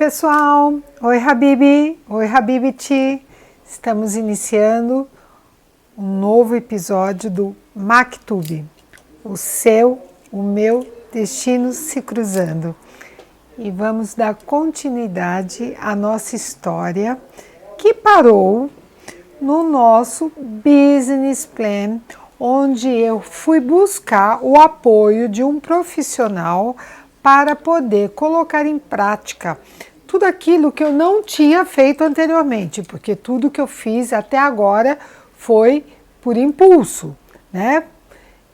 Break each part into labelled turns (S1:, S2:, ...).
S1: pessoal! Oi, Habibi! Oi, Habibiti! Estamos iniciando um novo episódio do Maktub. O seu, o meu destino se cruzando. E vamos dar continuidade à nossa história que parou no nosso Business Plan, onde eu fui buscar o apoio de um profissional para poder colocar em prática tudo aquilo que eu não tinha feito anteriormente, porque tudo que eu fiz até agora foi por impulso, né?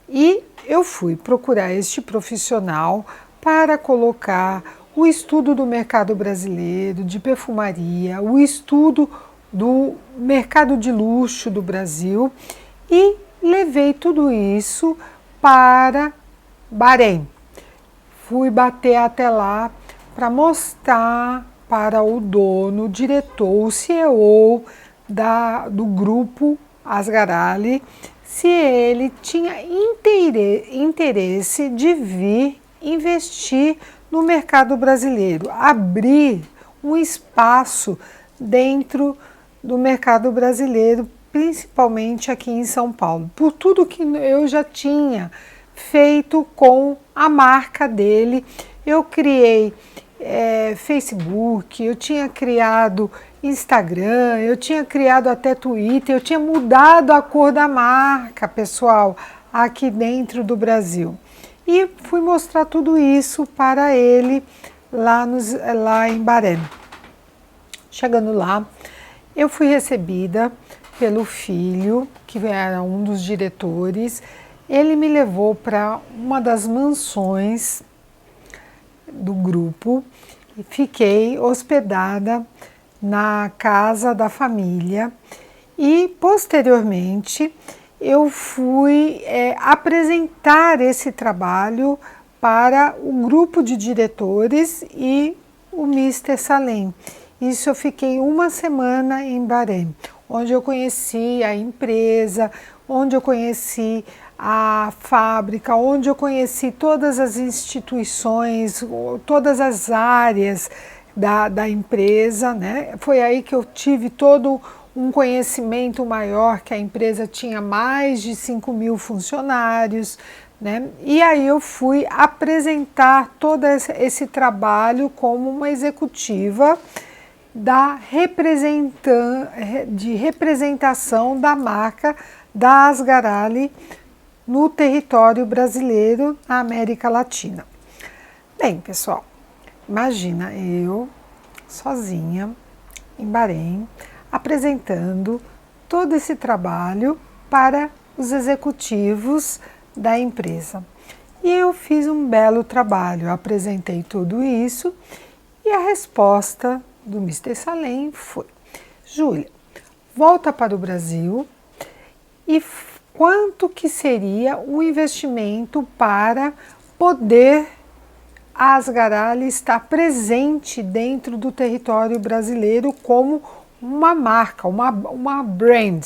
S1: E eu fui procurar este profissional para colocar o estudo do mercado brasileiro de perfumaria, o estudo do mercado de luxo do Brasil e levei tudo isso para Bahrein. Fui bater até lá para mostrar para o dono, o diretor, o CEO do grupo Asgarali, se ele tinha interesse de vir investir no mercado brasileiro, abrir um espaço dentro do mercado brasileiro, principalmente aqui em São Paulo, por tudo que eu já tinha feito com a marca dele. Eu criei Facebook, eu tinha criado Instagram, eu tinha criado até Twitter, eu tinha mudado a cor da marca, pessoal, aqui dentro do Brasil. E fui mostrar tudo isso para ele lá em Bahrein. Chegando lá, eu fui recebida pelo filho, que era um dos diretores. Ele me levou para uma das mansões do grupo e fiquei hospedada na casa da família e posteriormente eu fui apresentar esse trabalho para o grupo de diretores e o Mr. Salem. Isso eu fiquei uma semana em Bahrein, onde eu conheci a empresa, onde eu conheci a fábrica, onde eu conheci todas as instituições, todas as áreas da empresa, né? Foi aí que eu tive todo um conhecimento maior, que a empresa tinha mais de 5.000 funcionários, né? E aí eu fui apresentar todo esse trabalho como uma executiva de representação da marca da Asgarali no território brasileiro, na América Latina. Bem, pessoal, imagina eu sozinha em Bahrein apresentando todo esse trabalho para os executivos da empresa. E eu fiz um belo trabalho, apresentei tudo isso e a resposta do Mr. Salem foi: Júlia, volta para o Brasil e quanto que seria o investimento para poder a Asgarali estar presente dentro do território brasileiro como uma marca, uma brand.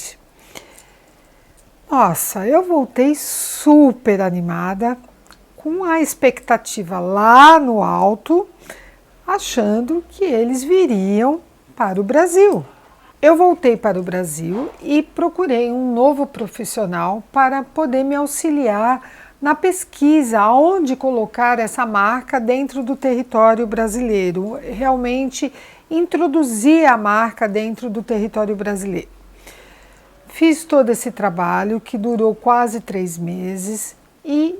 S1: Nossa, eu voltei super animada, com a expectativa lá no alto, achando que eles viriam para o Brasil. Eu voltei para o Brasil e procurei um novo profissional para poder me auxiliar na pesquisa, aonde colocar essa marca dentro do território brasileiro, realmente introduzir a marca dentro do território brasileiro. Fiz todo esse trabalho que durou quase 3 meses e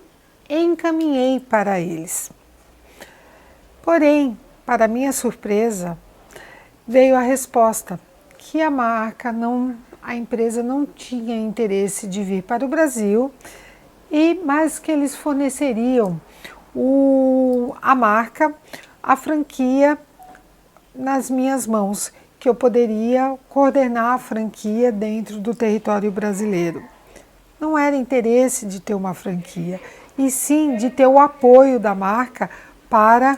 S1: encaminhei para eles. Porém, para minha surpresa, veio a resposta que a empresa não tinha interesse de vir para o Brasil, mas que eles forneceriam a marca, a franquia nas minhas mãos, que eu poderia coordenar a franquia dentro do território brasileiro. Não era interesse de ter uma franquia, e sim de ter o apoio da marca para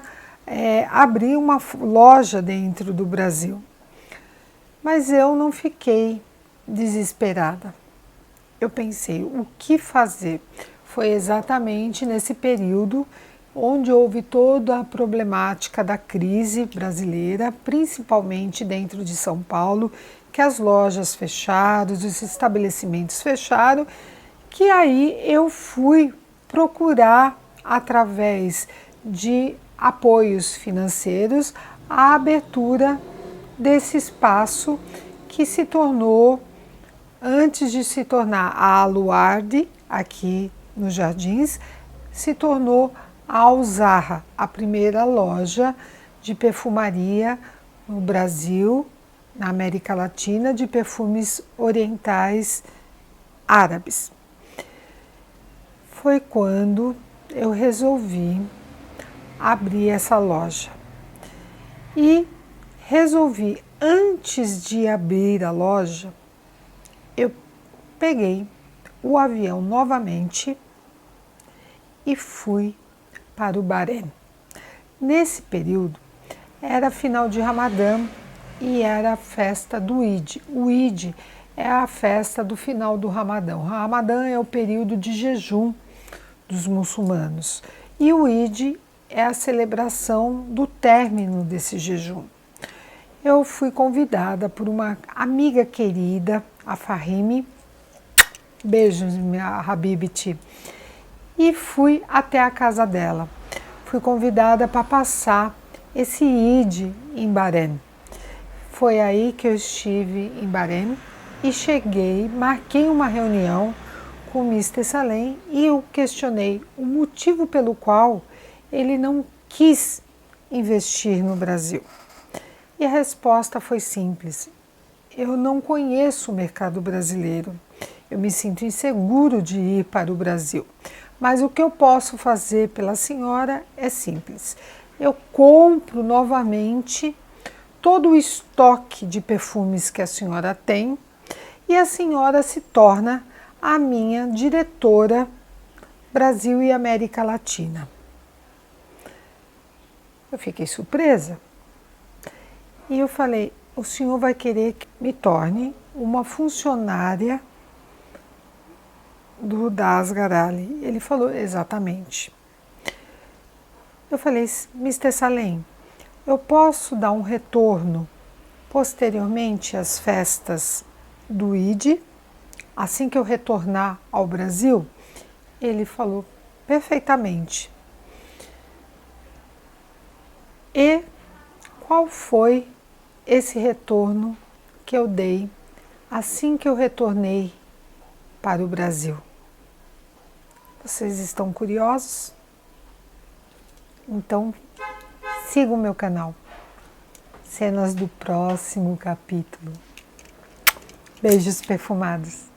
S1: abrir uma loja dentro do Brasil. Mas eu não fiquei desesperada. Eu pensei, o que fazer? Foi exatamente nesse período onde houve toda a problemática da crise brasileira, principalmente dentro de São Paulo, que as lojas fecharam, os estabelecimentos fecharam, que aí eu fui procurar, através de apoios financeiros, a abertura desse espaço que se tornou, antes de se tornar a Aluardi, aqui nos Jardins, se tornou a Alzarra, a primeira loja de perfumaria no Brasil, na América Latina, de perfumes orientais árabes. Foi quando eu resolvi abrir essa loja. E resolvi, antes de abrir a loja, eu peguei o avião novamente e fui para o Bahrein. Nesse período, era final de Ramadã e era a festa do Eid. O Eid é a festa do final do Ramadã. O Ramadã é o período de jejum dos muçulmanos e o Eid é a celebração do término desse jejum. Eu fui convidada por uma amiga querida, a Fahimi, beijos, minha Habibiti, e fui até a casa dela. Fui convidada para passar esse Eid em Bahrein. Foi aí que eu estive em Bahrein e cheguei, marquei uma reunião com o Mr. Salem e eu questionei o motivo pelo qual ele não quis investir no Brasil. E a resposta foi simples: eu não conheço o mercado brasileiro, eu me sinto inseguro de ir para o Brasil. Mas o que eu posso fazer pela senhora é simples: eu compro novamente todo o estoque de perfumes que a senhora tem e a senhora se torna a minha diretora Brasil e América Latina. Eu fiquei surpresa e eu falei: o senhor vai querer que me torne uma funcionária do Asghar Ali? Ele falou: exatamente. Eu falei: Mr. Salem, eu posso dar um retorno posteriormente às festas do Eid, assim que eu retornar ao Brasil? Ele falou: perfeitamente. E qual foi esse retorno que eu dei assim que eu retornei para o Brasil? Vocês estão curiosos? Então, siga o meu canal. Cenas do próximo capítulo. Beijos perfumados.